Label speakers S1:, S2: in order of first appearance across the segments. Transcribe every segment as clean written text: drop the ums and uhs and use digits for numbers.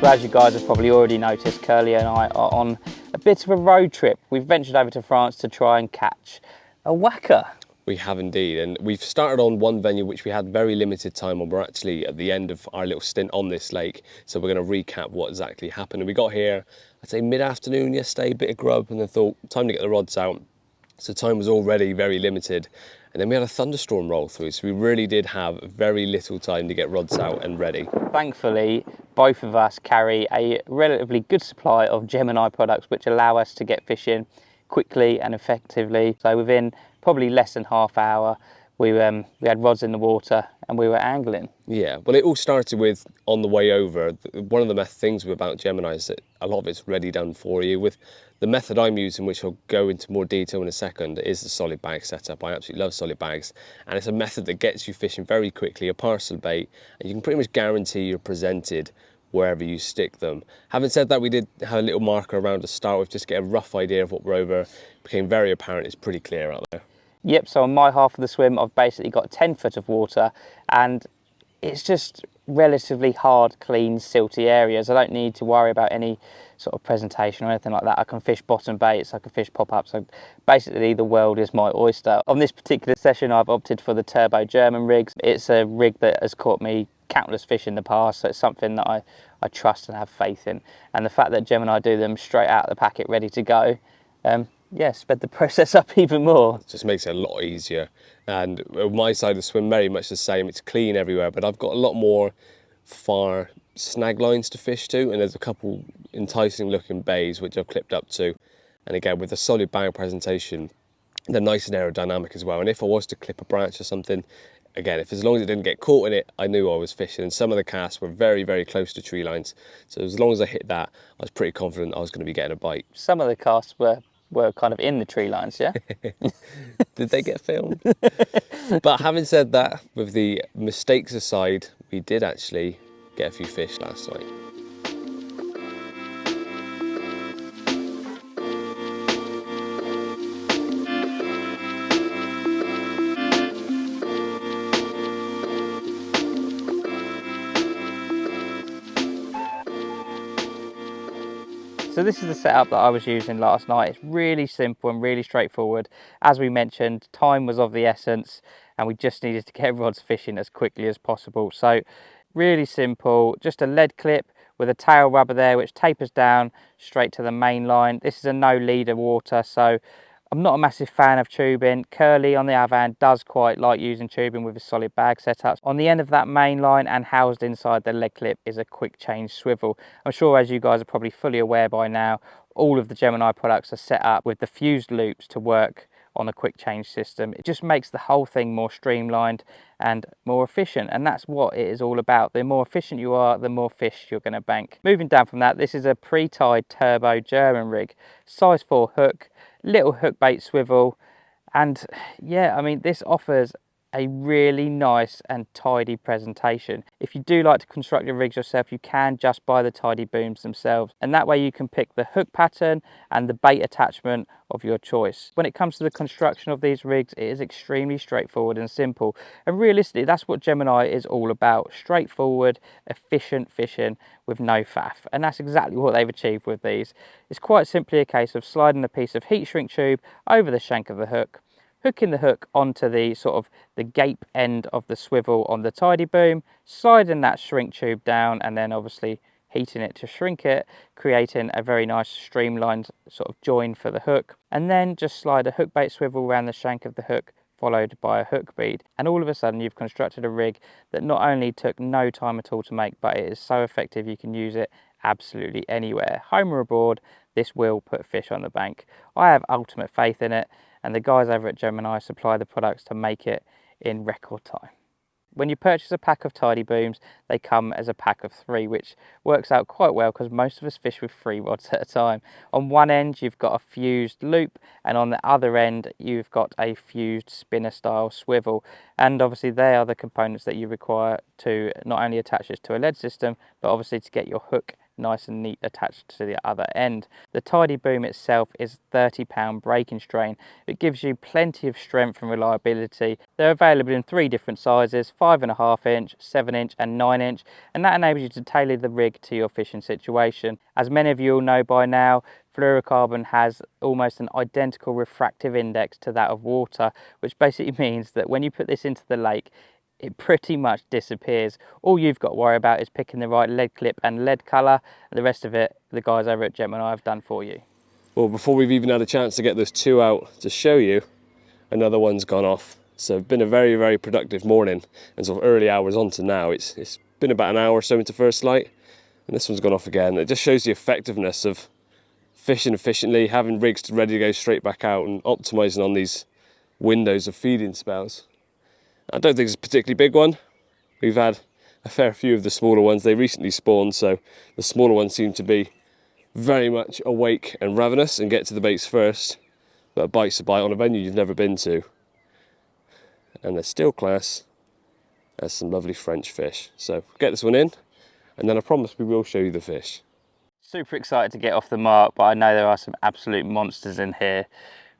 S1: So as you guys have probably already noticed, Curly and I are on a bit of a road trip. We've ventured over to France to try and catch a whacker.
S2: We have indeed, and we've started on one venue which we had very limited time on. We're actually at the end of our little stint on this lake, so we're going to recap what exactly happened. And we got here, I'd say mid-afternoon yesterday, bit of grub, and then thought, time to get the rods out. So time was already very limited, and then we had a thunderstorm roll through, so we really did have very little time to get rods out and ready.
S1: Thankfully, both of us carry a relatively good supply of Gemini products which allow us to get fishing quickly and effectively. So within probably less than half hour, we had rods in the water and we were angling.
S2: Yeah, well, it all started with, on the way over, one of the things about Gemini is that a lot of it's ready done for you. With the method I'm using, which I'll go into more detail in a second, is the solid bag setup. I absolutely love solid bags, and it's a method that gets you fishing very quickly, a parcel bait, and you can pretty much guarantee you're presented wherever you stick them. Having said that, we did have a little marker around to start with, just to get a rough idea of what we're over. It became very apparent it's pretty clear out there.
S1: Yep, so on my half of the swim, I've basically got 10 foot of water, and it's just relatively hard, clean, silty areas. I don't need to worry about any sort of presentation or anything like that. I can fish bottom baits, I can fish pop-ups. So basically the world is my oyster. On this particular session, I've opted for the 𝘃𝗶𝗀𝗲 rig. It's a rig that has caught me countless fish in the past, so it's something that I trust and have faith in. And the fact that Gemini do them straight out of the packet, ready to go, yeah, sped the process up even more.
S2: It just makes it a lot easier. And my side of the swim, very much the same. It's clean everywhere, but I've got a lot more far snag lines to fish to, and there's a couple enticing looking bays which I've clipped up to. And again, with a solid bag presentation, they're nice and aerodynamic as well. And if I was to clip a branch or something, again, if as long as it didn't get caught in it, I knew I was fishing. And some of the casts were very, very close to tree lines. So as long as I hit that, I was pretty confident I was going to be getting a bite.
S1: Some of the casts were kind of in the tree lines, yeah?
S2: Did they get filmed? But having said that, with the mistakes aside, we did actually get a few fish last night.
S1: So this is the setup that I was using last night. It's really simple and really straightforward. As we mentioned, time was of the essence and we just needed to get rods fishing as quickly as possible. So really simple, just a lead clip with a tail rubber there which tapers down straight to the main line. This is a no leader water, so I'm not a massive fan of tubing. Curly, on the other hand, does quite like using tubing with a solid bag setup. On the end of that main line and housed inside the lead clip is a quick change swivel. I'm sure, as you guys are probably fully aware by now, all of the Gemini products are set up with the fused loops to work on a quick change system. It just makes the whole thing more streamlined and more efficient, and that's what it is all about. The more efficient you are, the more fish you're going to bank. Moving down from that, this is a pre-tied turbo German rig, size 4 hook, little hook bait swivel, and yeah, I mean, this offers a really nice and tidy presentation. If you do like to construct your rigs yourself, you can just buy the tidy booms themselves, and that way you can pick the hook pattern and the bait attachment of your choice. When it comes to the construction of these rigs, it is extremely straightforward and simple, and realistically that's what Gemini is all about: straightforward, efficient fishing with no faff, and that's exactly what they've achieved with these. It's quite simply a case of sliding a piece of heat shrink tube over the shank of the hook, hooking the hook onto the sort of the gape end of the swivel on the tidy boom, sliding that shrink tube down, and then obviously heating it to shrink it, creating a very nice streamlined sort of join for the hook, and then just slide a hook bait swivel around the shank of the hook, followed by a hook bead, and all of a sudden you've constructed a rig that not only took no time at all to make, but it is so effective you can use it absolutely anywhere. Home or abroad, this will put fish on the bank. I have ultimate faith in it, and the guys over at Gemini supply the products to make it in record time. When you purchase a pack of tidy booms, they come as a pack of 3, which works out quite well because most of us fish with 3 rods at a time. On one end you've got a fused loop, and on the other end you've got a fused spinner style swivel, and obviously they are the components that you require to not only attach this to a lead system, but obviously to get your hook nice and neat attached to the other end. The 𝘃𝗶𝗀𝗲 itself is a 30-pound breaking strain. It gives you plenty of strength and reliability. They're available in 3 different sizes, 5.5 inch, 7 inch and 9 inch, and that enables you to tailor the rig to your fishing situation. As many of you all know by now, fluorocarbon has almost an identical refractive index to that of water, which basically means that when you put this into the lake, it pretty much disappears. All you've got to worry about is picking the right lead clip and lead colour, and the rest of it the guys over at Gemini have done for you.
S2: Well, before we've even had a chance to get those 2 out to show you, another one's gone off. So it's been a very, very productive morning, and sort of early hours on to now. It's been about an hour or so into first light, and this one's gone off again. It just shows the effectiveness of fishing efficiently, having rigs ready to go straight back out, and optimising on these windows of feeding spells. I don't think it's a particularly big one. We've had a fair few of the smaller ones. They recently spawned, so the smaller ones seem to be very much awake and ravenous and get to the baits first. But a bite's a bite on a venue you've never been to. And they're still class as some lovely French fish. So get this one in, and then I promise we will show you the fish.
S1: Super excited to get off the mark, but I know there are some absolute monsters in here.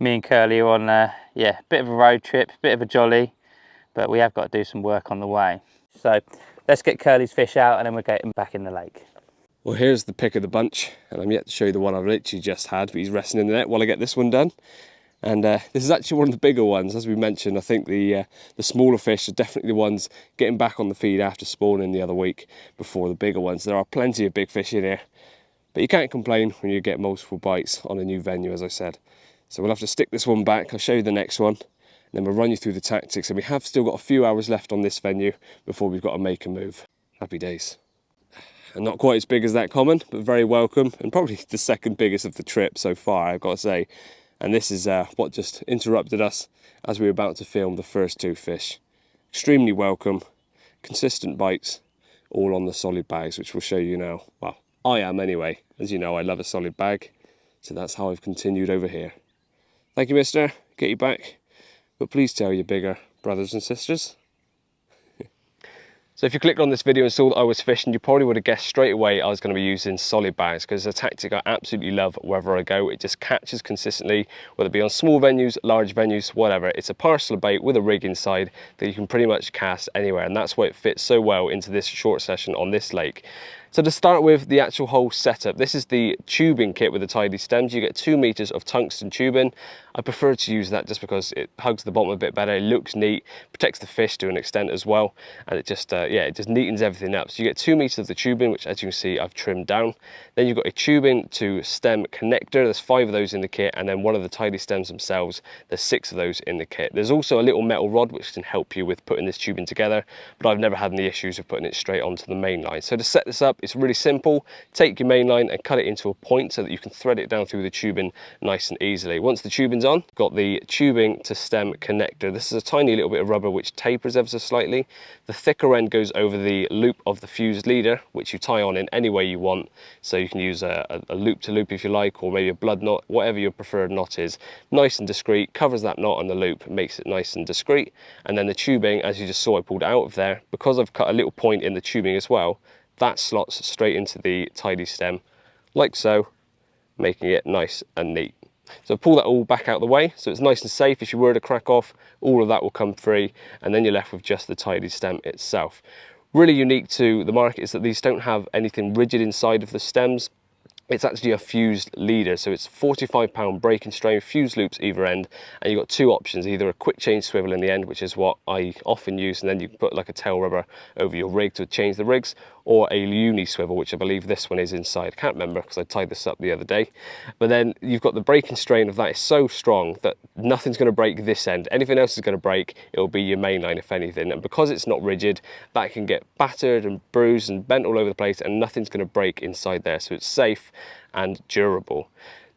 S1: Me and Curly are on a bit of a road trip, bit of a jolly, but we have got to do some work on the way. So let's get Curly's fish out and then we'll get him back in the lake.
S2: Well, here's the pick of the bunch, and I'm yet to show you the one I've literally just had, but he's resting in the net while I get this one done. And this is actually one of the bigger ones. As we mentioned, I think the smaller fish are definitely the ones getting back on the feed after spawning the other week before the bigger ones. There are plenty of big fish in here, but you can't complain when you get multiple bites on a new venue, as I said. So we'll have to stick this one back. I'll show you the next one, and then we'll run you through the tactics. And we have still got a few hours left on this venue before we've got to make a move. Happy days. And not quite as big as that common, but very welcome, and probably the second biggest of the trip so far, I've got to say. And this is what just interrupted us as we were about to film the first 2 fish. Extremely welcome, consistent bites, all on the solid bags, which we'll show you now. Well, I am anyway. As you know, I love a solid bag, so that's how I've continued over here. Thank you, mister. Get you back. But please tell your bigger brothers and sisters. So if you clicked on this video and saw that I was fishing, you probably would have guessed straight away I was going to be using solid bags, because it's a tactic I absolutely love wherever I go. It just catches consistently, whether it be on small venues, large venues, whatever. It's a parcel of bait with a rig inside that you can pretty much cast anywhere, and that's why it fits so well into this short session on this lake. So to start with, the actual whole setup, this is the tubing kit with the tidy stems. You get 2 meters of tungsten tubing. I prefer to use that just because it hugs the bottom a bit better, it looks neat, protects the fish to an extent as well, and it just it just neatens everything up. So you get 2 meters of the tubing, which as you can see I've trimmed down. Then you've got a tubing to stem connector. There's 5 of those in the kit, and then one of the tidy stems themselves, there's 6 of those in the kit. There's also a little metal rod which can help you with putting this tubing together, but I've never had any issues with putting it straight onto the main line. So to set this up, it's really simple. Take your main line and cut it into a point so that you can thread it down through the tubing nice and easily. Once the tubing's on, got the tubing to stem connector. This is a tiny little bit of rubber which tapers ever so slightly. The thicker end goes over the loop of the fused leader, which you tie on in any way you want. So you can use a loop to loop if you like, or maybe a blood knot, whatever your preferred knot is. Nice and discreet, covers that knot on the loop, makes it nice and discreet. And then the tubing, as you just saw I pulled out of there, because I've cut a little point in the tubing as well, that slots straight into the tidy stem, like so, making it nice and neat. So pull that all back out of the way, so it's nice and safe. If you were to crack off, all of that will come free, and then you're left with just the tidy stem itself. Really unique to the market is that these don't have anything rigid inside of the stems. It's actually a fused leader, so it's 45-pound breaking strain, fused loops either end, and you've got 2 options, either a quick change swivel in the end, which is what I often use, and then you can put like a tail rubber over your rig to change the rigs, or a uni swivel, which I believe this one is inside. I can't remember because I tied this up the other day. But then you've got the breaking strain of that is so strong that nothing's going to break this end. Anything else is going to break, it'll be your main line if anything. And because it's not rigid, that can get battered and bruised and bent all over the place, and nothing's going to break inside there. So it's safe and durable.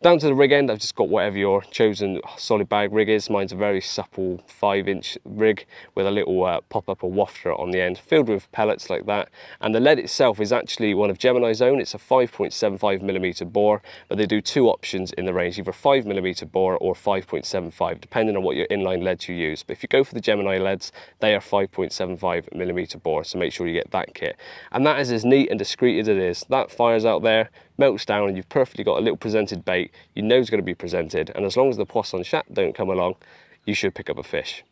S2: Down to the rig end, I've just got whatever your chosen solid bag rig is. Mine's a very supple 5-inch rig with a little pop-up or wafter on the end, filled with pellets like that. And the lead itself is actually one of Gemini's own. It's a 5.75mm bore, but they do 2 options in the range, either 5mm bore or 5.75, depending on what your inline leads you use. But if you go for the Gemini leads, they are 5.75mm bore, so make sure you get that kit. And that is as neat and discreet as it is. That fires out there, melts down, and you've perfectly got a little presented bait you know is going to be presented, and as long as the poisson chat don't come along, you should pick up a fish.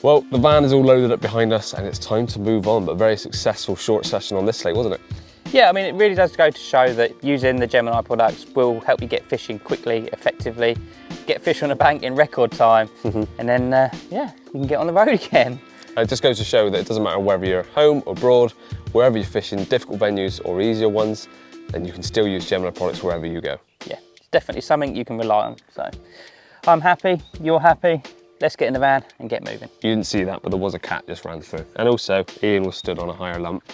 S2: Well, the van is all loaded up behind us and it's time to move on, but a very successful short session on this lake, wasn't it?
S1: Yeah, I mean, it really does go to show that using the Gemini products will help you get fishing quickly, effectively, get fish on a bank in record time, and then, yeah, you can get on the road again.
S2: And it just goes to show that it doesn't matter whether you're home or abroad, wherever you're fishing, difficult venues or easier ones, then you can still use Gemini products wherever you go.
S1: Yeah, it's definitely something you can rely on. So I'm happy, you're happy. Let's get in the van and get moving.
S2: You didn't see that, but there was a cat just ran through. And also, Ian was stood on a higher lump.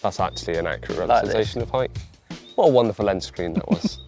S2: That's actually an accurate representation of height. What a wonderful lens screen that was.